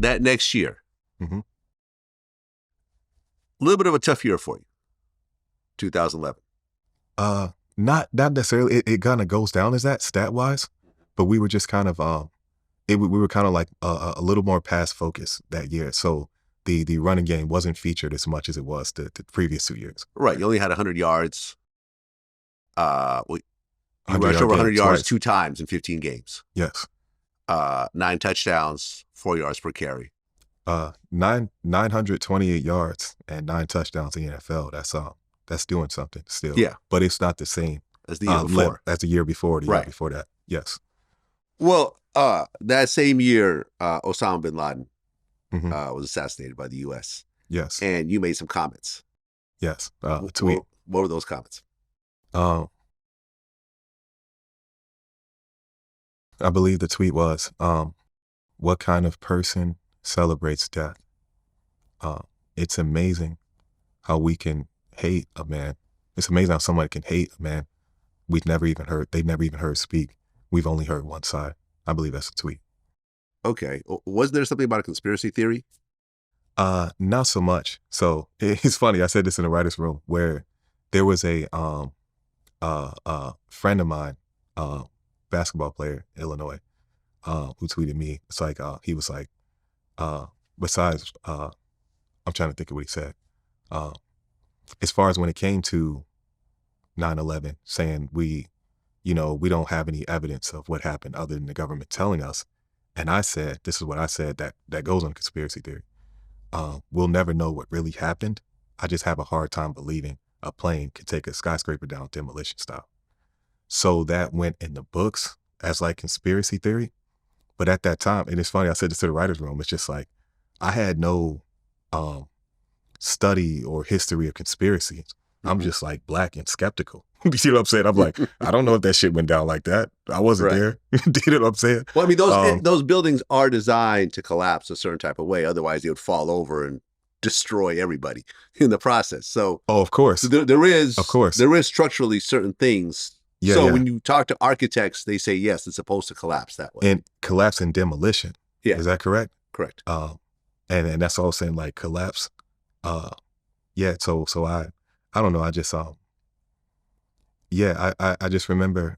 that next year, Mm-hmm. a little bit of a tough year for you, 2011. Not necessarily. It kind of goes down as that stat wise, but we were just kind of we were kind of like a little more pass focused that year. So the running game wasn't featured as much as it was the previous 2 years. Right. You only had 100 yards. You 100 rushed yard over 100 game yards twice. 2 times in 15 games. Yes. 9 touchdowns, 4 yards per carry. 928 yards and 9 touchdowns in the NFL. That's doing something still. Yeah. But it's not the same As the year before. as the year before, the Right. year before that. Yes. Well, that same year, Osama bin Laden Mhm. was assassinated by the U.S. Yes. And you made some comments. Yes. A tweet. What were those comments? I believe the tweet was, what kind of person celebrates death? It's amazing how we can hate a man. It's amazing how someone can hate a man they've never even heard speak. We've only heard one side. I believe that's a tweet. Okay. Wasn't there something about a conspiracy theory? Not so much. So it's funny. I said this in the writer's room where there was a friend of mine, basketball player, Illinois, who tweeted me. It's like, he was like, besides, I'm trying to think of what he said. As far as when it came to 9/11, saying we don't have any evidence of what happened other than the government telling us. And I said, this is what I said that goes on conspiracy theory. We'll never know what really happened. I just have a hard time believing a plane could take a skyscraper down demolition style. So that went in the books as like conspiracy theory. But at that time, and it's funny, I said this to the writer's room, it's just like, I had no study or history of conspiracies. I'm just like black and skeptical. You see what I'm saying? I'm like, I don't know if that shit went down like that. I wasn't there. Do you know what I'm saying? Well, I mean, those buildings are designed to collapse a certain type of way. Otherwise, they would fall over and destroy everybody in the process. So, of course, there is structurally certain things. Yeah, so yeah. when you talk to architects, they say yes, it's supposed to collapse that way. And collapse and demolition. Yeah, is that correct? Correct. And that's all saying like collapse. Yeah. So I don't know. I just I just remember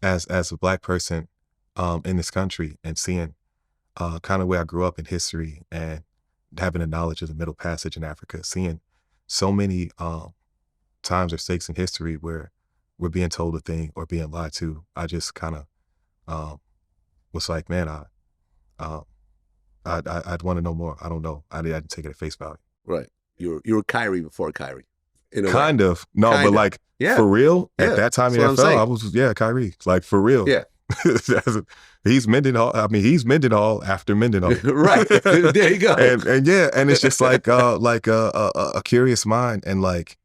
as a black person in this country and seeing kind of where I grew up in history and having a knowledge of the Middle Passage in Africa, seeing so many times or stakes in history where we're being told a thing or being lied to. I just kind of was like, man, I'd want to know more. I don't know. I didn't take it at face value. Right. You were Kyrie before Kyrie. Kind of. No, kind but of. like for real, at that time in NFL, I was, Kyrie. Like for real. Yeah. He's Mendenhall. I mean, he's Mendenhall after Mendenhall. Right. There you go. and yeah, and it's just like a curious mind and like,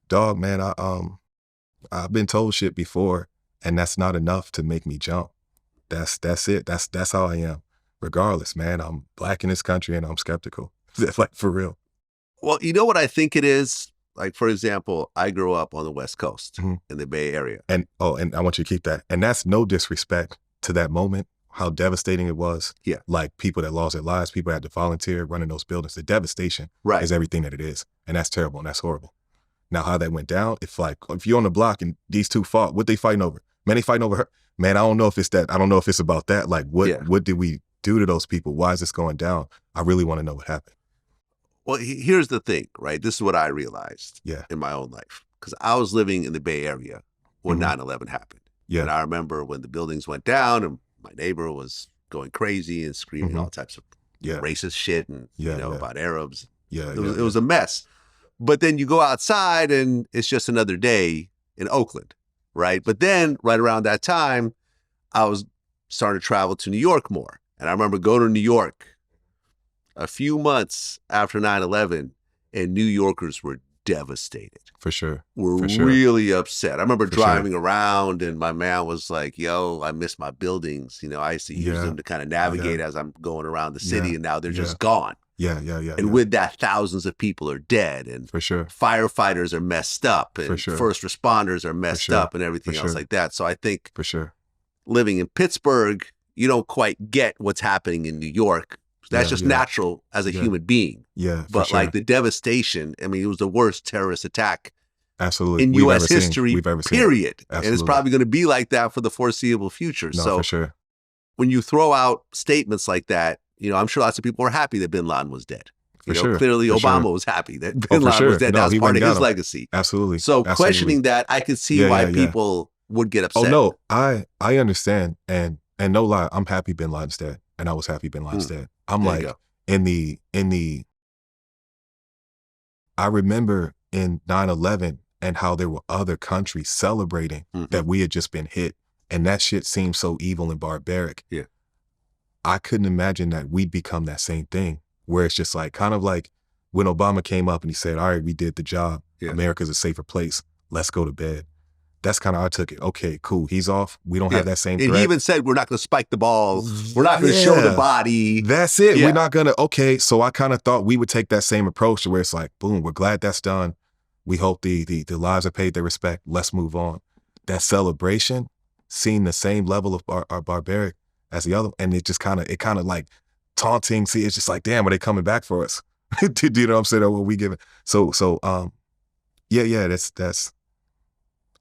dog, man, I've been told shit before and that's not enough to make me jump. That's it. That's how I am. Regardless, man, I'm black in this country and I'm skeptical. Like for real. Well, you know what I think it is? Like, for example, I grew up on the West Coast in the Bay Area. And I want you to keep that. And that's no disrespect to that moment, how devastating it was. Yeah. Like people that lost their lives, people that had to volunteer running those buildings. The devastation is everything that it is. And that's terrible and that's horrible. Now, how that went down, if you're on the block and these two fought, what they fighting over? Man, they fighting over her. Man, I don't know if it's that. I don't know if it's about that. Like, what did we do to those people? Why is this going down? I really want to know what happened. Well, here's the thing, right? This is what I realized in my own life. Because I was living in the Bay Area when 9/11 happened. Yeah. And I remember when the buildings went down and my neighbor was going crazy and screaming all types of racist shit and about Arabs. Yeah, it was a mess. But then you go outside and it's just another day in Oakland, right? But then right around that time, I was starting to travel to New York more. And I remember going to New York a few months after 9/11, and New Yorkers were devastated. For sure. Were really upset. I remember driving around and my man was like, yo, I miss my buildings. I used to use them to kind of navigate as I'm going around the city and now they're just gone. Yeah. And with that, thousands of people are dead and firefighters are messed up and first responders are messed up and everything else like that. So I think living in Pittsburgh, you don't quite get what's happening in New York That's just natural as a human being. Yeah, for but sure. like the devastation, I mean, it was the worst terrorist attack Absolutely. in U.S. history, We've ever seen. period. Absolutely. And it's probably going to be like that for the foreseeable future. No, so for sure. when you throw out statements like that, you know, I'm sure lots of people are happy that bin Laden was dead. You know, clearly Obama was happy that bin Laden was dead. No, that was part of his legacy. Absolutely. So questioning that, I could see why people would get upset. Oh no, I understand, and no lie, I'm happy bin Laden's dead, and I was happy bin Laden's dead. I'm There like you go. in the. I remember in 9/11 and how there were other countries celebrating that we had just been hit, and that shit seemed so evil and barbaric. Yeah. I couldn't imagine that we'd become that same thing, where it's just like kind of like when Obama came up and he said, all right, we did the job. Yeah. America's a safer place. Let's go to bed. That's kind of how I took it. Okay, cool. He's off. We don't have that same threat. And he even said, we're not going to spike the ball. We're not going to show the body. That's it. We're not going to. Okay, so I kind of thought we would take that same approach to where it's like, boom, we're glad that's done. We hope the lives are paid their respect. Let's move on. That celebration, seeing the same level of barbaric as the other, and it kind of like taunting. See, it's just like, damn, are they coming back for us? Do you know what I'm saying? Or what we giving? So yeah, that's.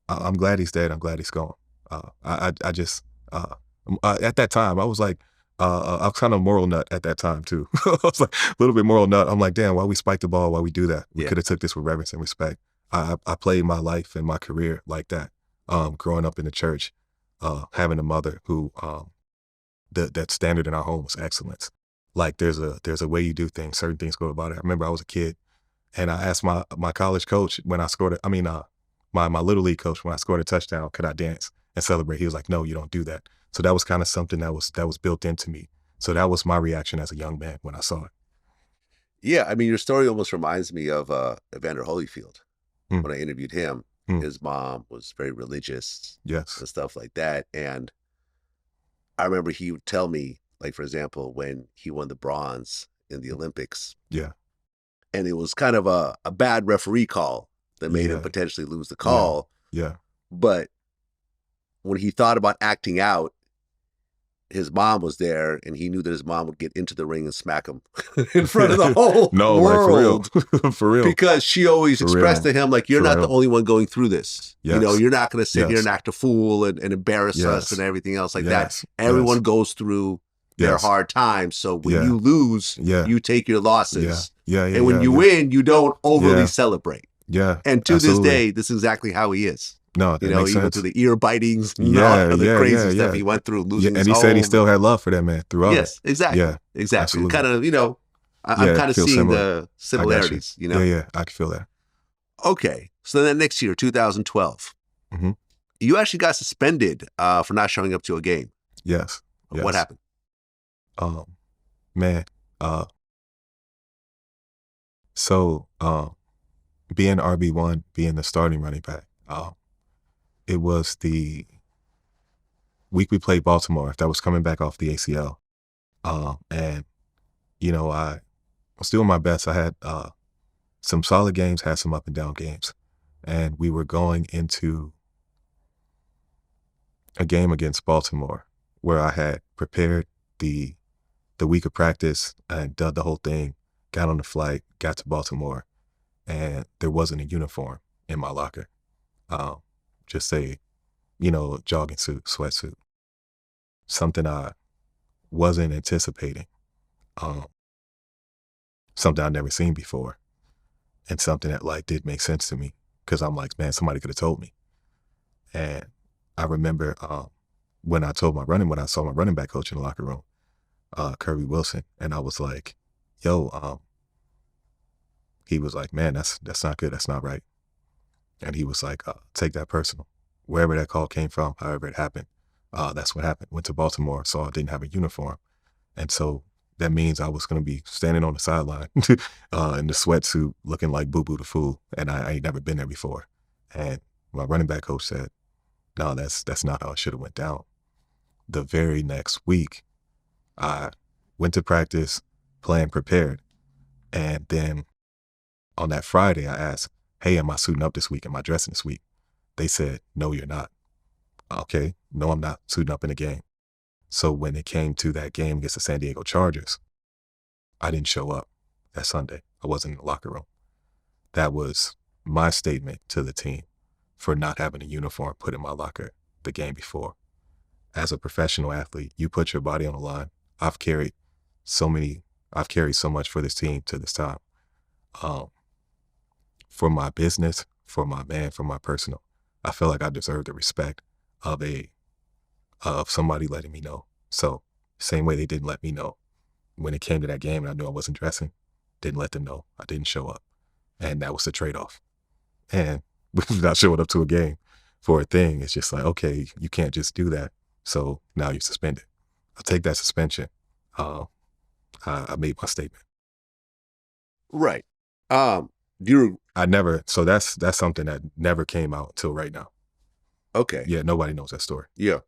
I'm glad he's dead. I'm glad he's gone. I just at that time I was like, I was kind of moral nut at that time too. I was like a little bit moral nut. I'm like, damn, why we spike the ball? Why we do that? We could have took this with reverence and respect. I played my life and my career like that. Growing up in the church, having a mother who that standard in our home was excellence. Like there's a way you do things. Certain things go about it. I remember I was a kid, and I asked my college coach when I scored. My little league coach, when I scored a touchdown, could I dance and celebrate? He was like, no, you don't do that. So that was kind of something that was built into me. So that was my reaction as a young man when I saw it. Yeah, I mean, your story almost reminds me of Evander Holyfield. When I interviewed him, his mom was very religious, and stuff like that. And I remember he would tell me, like, for example, when he won the bronze in the Olympics, and it was kind of a bad referee call that made him potentially lose the call. But when he thought about acting out, his mom was there, and he knew that his mom would get into the ring and smack him in front of the whole world. Like for real. Because she always expressed to him, like, you're not the only one going through this. You know, you're not going to sit here and act a fool and embarrass us and everything else like that. Everyone goes through their hard times. So when you lose, you take your losses. And when you win, you don't overly celebrate. And to this day, this is exactly how he is. No, you know, even through the ear bitings, and all the crazy stuff he went through, losing his and he home. said he still had love for that man throughout. Yes, exactly. Exactly. Absolutely. Kind of, you know, I'm kind of seeing the similarities, you know? Yeah, I can feel that. Okay. So then next year, 2012, you actually got suspended for not showing up to a game. Yes. What happened? Man, so being RB1, being the starting running back, it was the week we played Baltimore. That was coming back off the ACL, and you know, I was doing my best. I had some solid games, had some up and down games, and we were going into a game against Baltimore where I had prepared the week of practice and done the whole thing, got on the flight, got to Baltimore, and there wasn't a uniform in my locker. Just a, you know, jogging suit, sweatsuit. Something I wasn't anticipating. Something I'd never seen before. And something that like did make sense to me. Cause I'm like, man, somebody could have told me. And I remember when I saw my running back coach in the locker room, Kyrie Wilson, and I was like, yo, he was like, man, that's not good. That's not right. And he was like, take that personal. Wherever that call came from, however it happened, that's what happened. Went to Baltimore, saw I didn't have a uniform. And so that means I was going to be standing on the sideline in the sweatsuit looking like Boo-Boo the Fool. And I ain't never been there before. And my running back coach said, no, that's not how it should have went down. The very next week, I went to practice, playing prepared. And then on that Friday, I asked, hey, am I suiting up this week? Am I dressing this week? They said, no, you're not. Okay, no, I'm not suiting up in a game. So when it came to that game against the San Diego Chargers, I didn't show up that Sunday. I wasn't in the locker room. That was my statement to the team for not having a uniform put in my locker the game before. As a professional athlete, you put your body on the line. I've carried so much for this team to this time. For my business, for my man, for my personal, I feel like I deserve the respect of somebody letting me know. So same way they didn't let me know when it came to that game and I knew I wasn't dressing, didn't let them know I didn't show up. And that was the trade-off. And not showing up to a game for a thing, it's just like, okay, you can't just do that. So now you're suspended. I'll take that suspension. I made my statement. Right. So that's something that never came out till right now. okay. Yeah, nobody knows that story. Yeah.